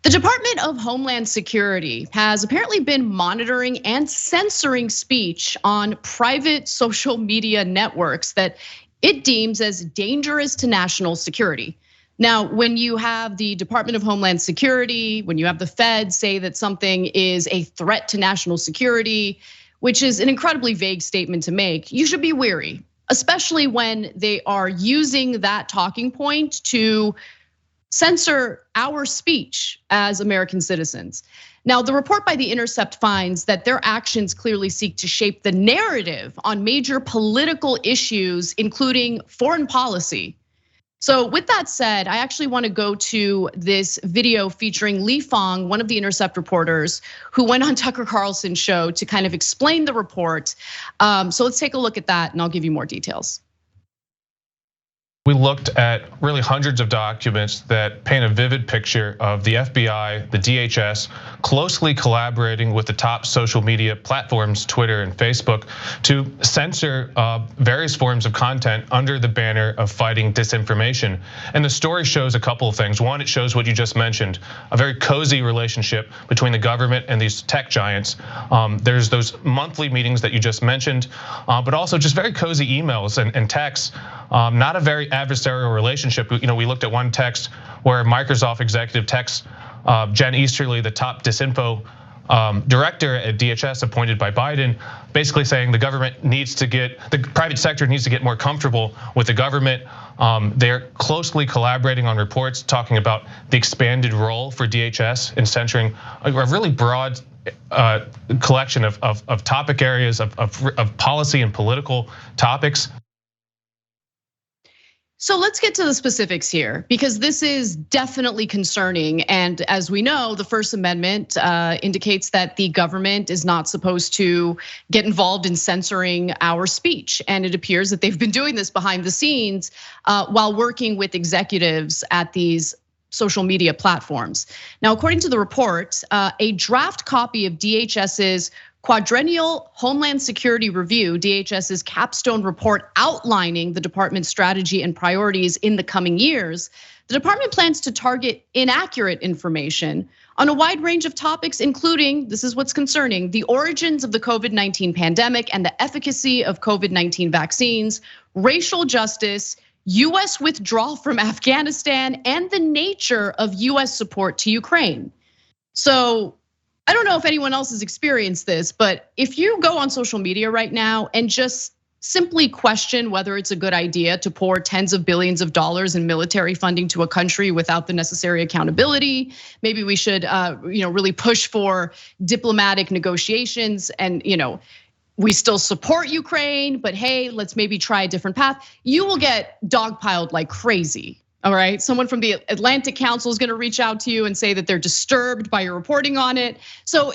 The Department of Homeland Security has apparently been monitoring and censoring speech on private social media networks that it deems as dangerous to national security. Now, when you have the Department of Homeland Security, when you have the Fed say that something is a threat to national security, which is an incredibly vague statement to make, you should be wary, especially when they are using that talking point to censor our speech as American citizens. Now, the report by The Intercept finds that their actions clearly seek to shape the narrative on major political issues, including foreign policy. So with that said, I actually want to go to this video featuring Lee Fong, one of the Intercept reporters who went on Tucker Carlson's show to kind of explain the report. So let's take a look at that and I'll give you more details. We looked at really hundreds of documents that paint a vivid picture of the FBI, the DHS, closely collaborating with the top social media platforms, Twitter and Facebook, to censor various forms of content under the banner of fighting disinformation. And the story shows a couple of things. One, it shows what you just mentioned, a very cozy relationship between the government and these tech giants. There's those monthly meetings that you just mentioned, but also just very cozy emails and texts. Not a very adversarial relationship. We looked at one text where Microsoft executive texts Jen Easterly, the top disinfo director at DHS appointed by Biden, basically saying the private sector needs to get more comfortable with the government. They're closely collaborating on reports talking about the expanded role for DHS in censoring a really broad collection of topic areas of policy and political topics. So let's get to the specifics here, because this is definitely concerning. And as we know, the First Amendment indicates that the government is not supposed to get involved in censoring our speech. And it appears that they've been doing this behind the scenes while working with executives at these social media platforms. Now, according to the report, a draft copy of DHS's Quadrennial Homeland Security Review, DHS's capstone report outlining the department's strategy and priorities in the coming years, the department plans to target inaccurate information on a wide range of topics, including, this is what's concerning, the origins of the COVID-19 pandemic and the efficacy of COVID-19 vaccines, racial justice, US withdrawal from Afghanistan, and the nature of US support to Ukraine. So, I don't know if anyone else has experienced this, but if you go on social media right now and just simply question whether it's a good idea to pour tens of billions of dollars in military funding to a country without the necessary accountability, maybe we should really push for diplomatic negotiations and we still support Ukraine, but hey, let's maybe try a different path. You will get dogpiled like crazy. All right, someone from the Atlantic Council is going to reach out to you and say that they're disturbed by your reporting on it. So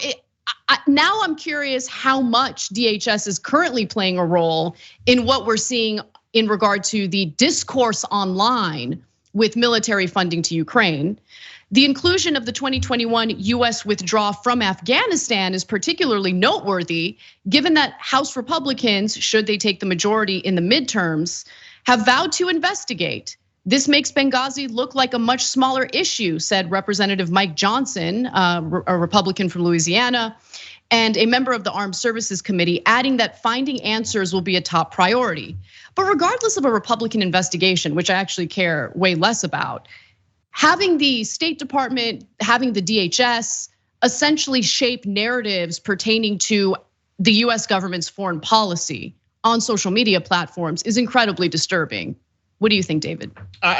now I'm curious how much DHS is currently playing a role in what we're seeing in regard to the discourse online with military funding to Ukraine. The inclusion of the 2021 US withdrawal from Afghanistan is particularly noteworthy, given that House Republicans, should they take the majority in the midterms, have vowed to investigate. This makes Benghazi look like a much smaller issue, said Representative Mike Johnson, a Republican from Louisiana, and a member of the Armed Services Committee, adding that finding answers will be a top priority. But regardless of a Republican investigation, which I actually care way less about, having the State Department, having the DHS essentially shape narratives pertaining to the US government's foreign policy on social media platforms is incredibly disturbing. What do you think, David?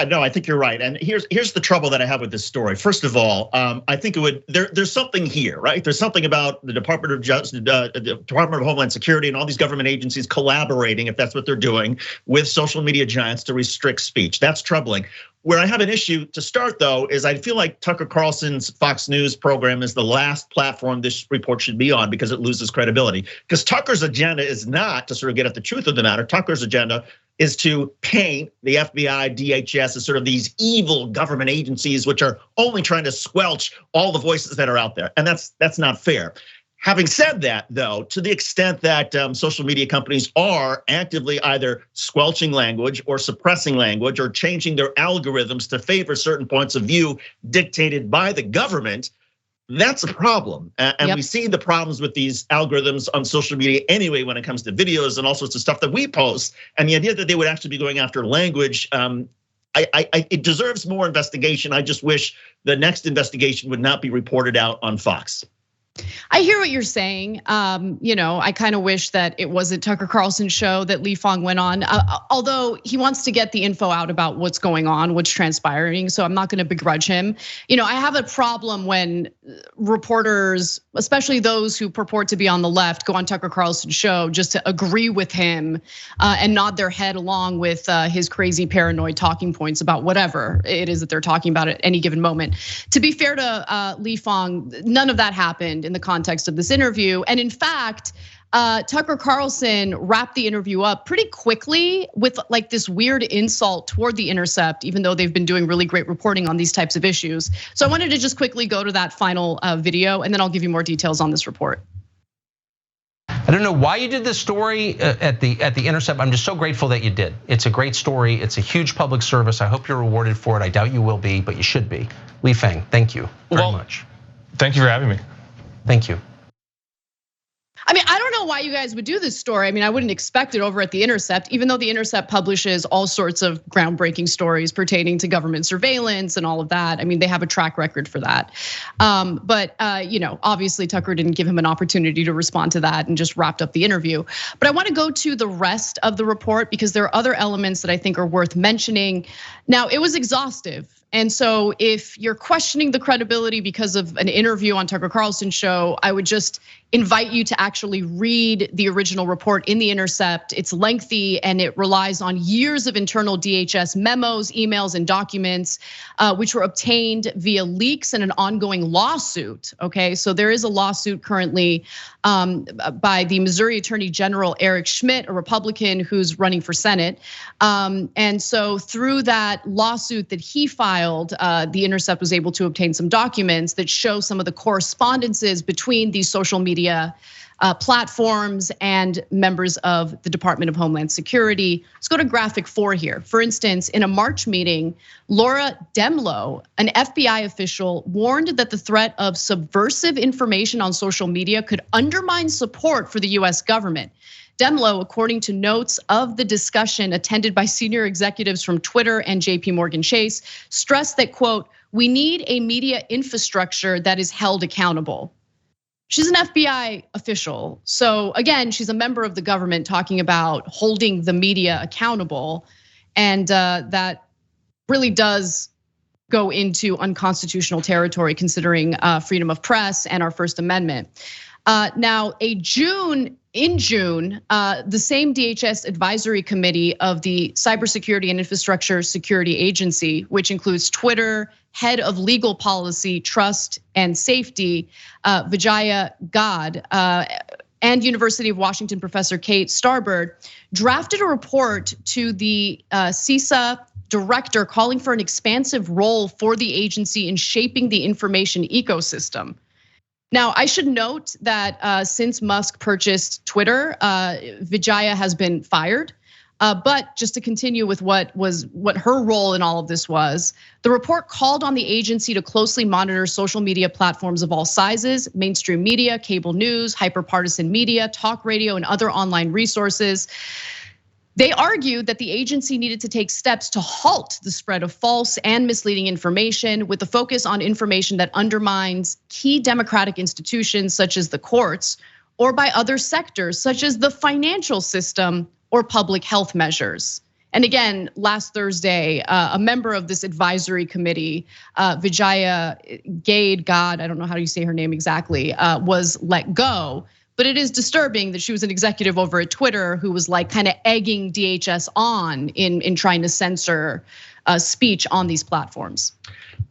No, I think you're right. And here's the trouble that I have with this story. First of all, I think there's something here, right? There's something about the Department of Justice, the Department of Homeland Security, and all these government agencies collaborating, if that's what they're doing, with social media giants to restrict speech. That's troubling. Where I have an issue to start, though, is I feel like Tucker Carlson's Fox News program is the last platform this report should be on because it loses credibility. Because Tucker's agenda is not to sort of get at the truth of the matter. Tucker's agenda is to paint the FBI, DHS as sort of these evil government agencies which are only trying to squelch all the voices that are out there. And that's not fair. Having said that, though, to the extent that social media companies are actively either squelching language or suppressing language or changing their algorithms to favor certain points of view dictated by the government, that's a problem. And we see the problems with these algorithms on social media anyway when it comes to videos and all sorts of stuff that we post. And the idea that they would actually be going after language, it deserves more investigation. I just wish the next investigation would not be reported out on Fox. I hear what you're saying. I kind of wish that it wasn't Tucker Carlson's show that Li Fong went on, although he wants to get the info out about what's going on, what's transpiring. So I'm not going to begrudge him. I have a problem when reporters, especially those who purport to be on the left, go on Tucker Carlson's show just to agree with him and nod their head along with his crazy paranoid talking points about whatever it is that they're talking about at any given moment. To be fair to Li Fong, none of that happened in the context of this interview. And in fact, Tucker Carlson wrapped the interview up pretty quickly with like this weird insult toward The Intercept, even though they've been doing really great reporting on these types of issues. So I wanted to just quickly go to that final video, and then I'll give you more details on this report. I don't know why you did this story at the Intercept. I'm just so grateful that you did. It's a great story. It's a huge public service. I hope you're rewarded for it. I doubt you will be, but you should be. Li Fang, thank you very much. Thank you for having me. Thank you. I mean, I don't know why you guys would do this story. I mean, I wouldn't expect it over at The Intercept, even though The Intercept publishes all sorts of groundbreaking stories pertaining to government surveillance and all of that. I mean, they have a track record for that. But obviously Tucker didn't give him an opportunity to respond to that and just wrapped up the interview. But I want to go to the rest of the report because there are other elements that I think are worth mentioning. Now, it was exhaustive. And so if you're questioning the credibility because of an interview on Tucker Carlson's show, I would just invite you to actually read the original report in The Intercept. It's lengthy and it relies on years of internal DHS memos, emails, and documents, which were obtained via leaks and an ongoing lawsuit, okay? So there is a lawsuit currently by the Missouri Attorney General Eric Schmidt, a Republican who's running for Senate. And so through that lawsuit that he filed, The Intercept was able to obtain some documents that show some of the correspondences between these social media platforms and members of the Department of Homeland Security. Let's go to graphic 4 here. For instance, in a March meeting, Laura Demlow, an FBI official, warned that the threat of subversive information on social media could undermine support for the US government. Demlow, according to notes of the discussion attended by senior executives from Twitter and JP Morgan Chase, stressed that, quote, "We need a media infrastructure that is held accountable." She's an FBI official. So again, she's a member of the government talking about holding the media accountable. And that really does go into unconstitutional territory considering freedom of press and our First Amendment. Now, in June, the same DHS advisory committee of the Cybersecurity and Infrastructure Security Agency, which includes Twitter, head of legal policy, trust and safety, Vijaya Gad, and University of Washington professor Kate Starbird, drafted a report to the CISA director calling for an expansive role for the agency in shaping the information ecosystem. Now, I should note that since Musk purchased Twitter, Vijaya has been fired. But just to continue with what her role in all of this was, the report called on the agency to closely monitor social media platforms of all sizes, mainstream media, cable news, hyperpartisan media, talk radio, and other online resources. They argued that the agency needed to take steps to halt the spread of false and misleading information with a focus on information that undermines key democratic institutions such as the courts or by other sectors such as the financial system or public health measures. And again, last Thursday, a member of this advisory committee, Vijaya Gad, I don't know how you say her name exactly, was let go. But it is disturbing that she was an executive over at Twitter who was like kind of egging DHS on in trying to censor speech on these platforms.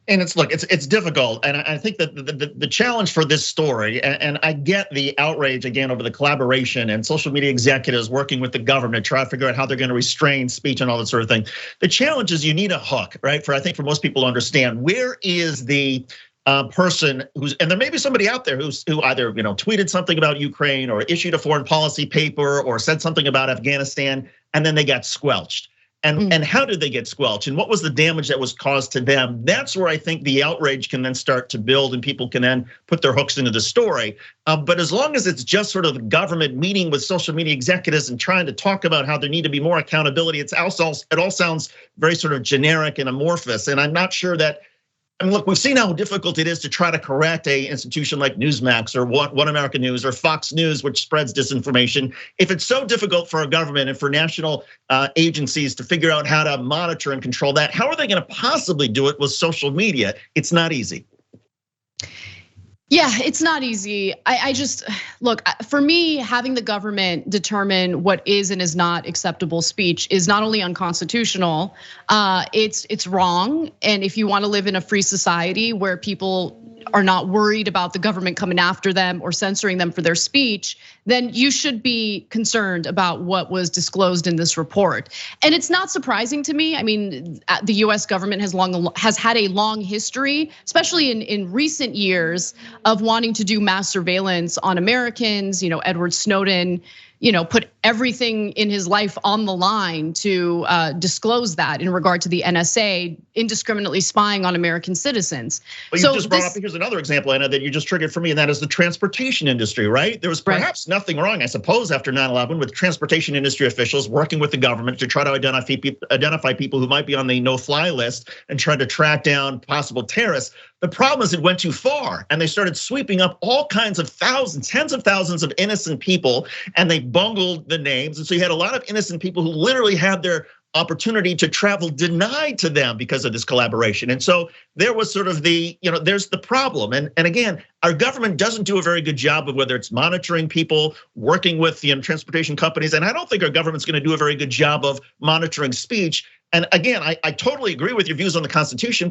And it's difficult, and I think that the challenge for this story, and I get the outrage again over the collaboration and social media executives working with the government to try to figure out how they're going to restrain speech and all that sort of thing. The challenge is you need a hook, right? For most people to understand where is the person and there may be somebody out there who either tweeted something about Ukraine or issued a foreign policy paper or said something about Afghanistan, and then they got squelched. And how did they get squelched? And what was the damage that was caused to them? That's where I think the outrage can then start to build, and people can then put their hooks into the story. But as long as it's just sort of the government meeting with social media executives and trying to talk about how there need to be more accountability, it all sounds very sort of generic and amorphous. And I'm not sure that. I mean, look, we've seen how difficult it is to try to correct a institution like Newsmax or One American News or Fox News, which spreads disinformation. If it's so difficult for a government and for national agencies to figure out how to monitor and control that, how are they going to possibly do it with social media? It's not easy. Yeah, it's not easy. I just, look, for me, having the government determine what is and is not acceptable speech is not only unconstitutional, it's wrong. And if you want to live in a free society where people are not worried about the government coming after them or censoring them for their speech, then you should be concerned about what was disclosed in this report. And it's not surprising to me. I mean, the US government has had a long history, especially in recent years, of wanting to do mass surveillance on Americans. Edward Snowden, put everything in his life on the line to disclose that in regard to the NSA indiscriminately spying on American citizens. Well, you just brought up, here's another example, Anna, that you just triggered for me, and that is the transportation industry, right? There was perhaps nothing wrong, I suppose, after 9/11 with transportation industry officials working with the government to try to identify people who might be on the no-fly list and try to track down possible terrorists. The problem is it went too far, and they started sweeping up all kinds of tens of thousands of innocent people, and they bungled the names. And so you had a lot of innocent people who literally had their opportunity to travel denied to them because of this collaboration. And so there was sort of there's the problem. And again, our government doesn't do a very good job of whether it's monitoring people, working with transportation companies. And I don't think our government's gonna do a very good job of monitoring speech. And again, I totally agree with your views on the Constitution.